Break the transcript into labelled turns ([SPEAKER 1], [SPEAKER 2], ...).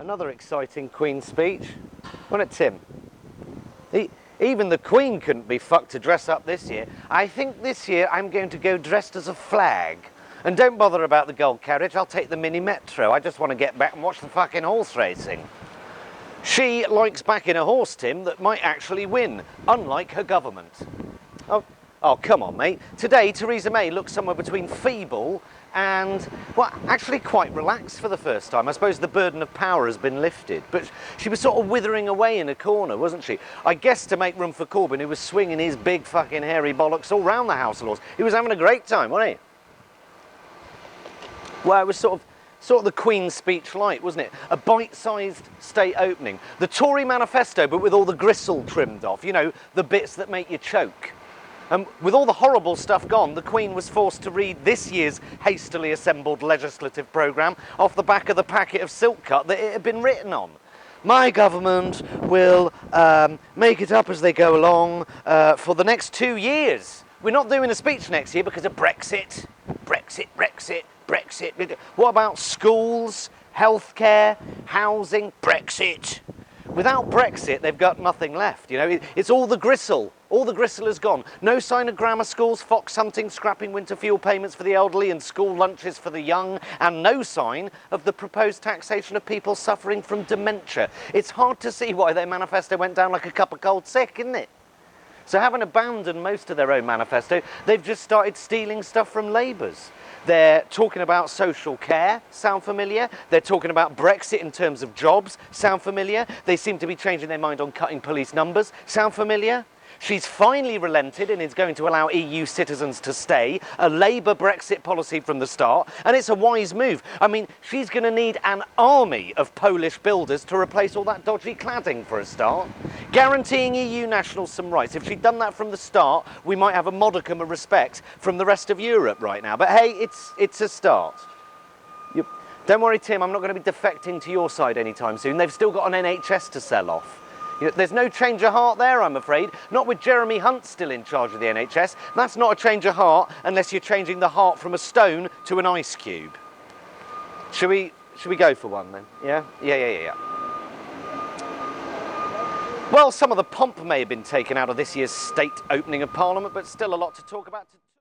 [SPEAKER 1] Another exciting Queen speech. Wasn't it, Tim? Even the Queen couldn't be fucked to dress up this year. I think this year I'm going to go dressed as a flag. And don't bother about the gold carriage, I'll take the mini metro. I just want to get back and watch the fucking horse racing. She likes backing a horse, Tim, that might actually win, unlike her government. Oh, come on, mate. Today, Theresa May looks somewhere between feeble and, well, actually quite relaxed for the first time. I suppose the burden of power has been lifted. But she was sort of withering away in a corner, wasn't she? I guess to make room for Corbyn, who was swinging his big fucking hairy bollocks all round the House of Lords. He was having a great time, wasn't he? Well, it was sort of the Queen's speech light, wasn't it? A bite-sized state opening. The Tory manifesto, but with all the gristle trimmed off. You know, the bits that make you choke. And with all the horrible stuff gone, the Queen was forced to read this year's hastily assembled legislative programme off the back of the packet of silk cut that it had been written on. My government will make it up as they go along for the next 2 years. We're not doing a speech next year because of Brexit. Brexit. What about schools, healthcare, housing? Brexit. Without Brexit, they've got nothing left. You know, it's all the gristle. All the gristle is gone. No sign of grammar schools, fox hunting, scrapping winter fuel payments for the elderly and school lunches for the young, and no sign of the proposed taxation of people suffering from dementia. It's hard to see why their manifesto went down like a cup of cold sick, isn't it? So having abandoned most of their own manifesto, they've just started stealing stuff from Labour's. They're talking about social care, sound familiar? They're talking about Brexit in terms of jobs, sound familiar? They seem to be changing their mind on cutting police numbers, sound familiar? She's finally relented and is going to allow EU citizens to stay, a Labour Brexit policy from the start, and it's a wise move. I mean, she's going to need an army of Polish builders to replace all that dodgy cladding for a start. Guaranteeing EU nationals some rights. If she'd done that from the start, we might have a modicum of respect from the rest of Europe right now. But hey, it's a start. Don't worry, Tim, I'm not going to be defecting to your side anytime soon. They've still got an NHS to sell off. You know, there's no change of heart there, I'm afraid. Not with Jeremy Hunt still in charge of the NHS. That's not a change of heart unless you're changing the heart from a stone to an ice cube. Should we go for one then? Yeah? Yeah. Well, some of the pomp may have been taken out of this year's state opening of Parliament, but still a lot to talk about.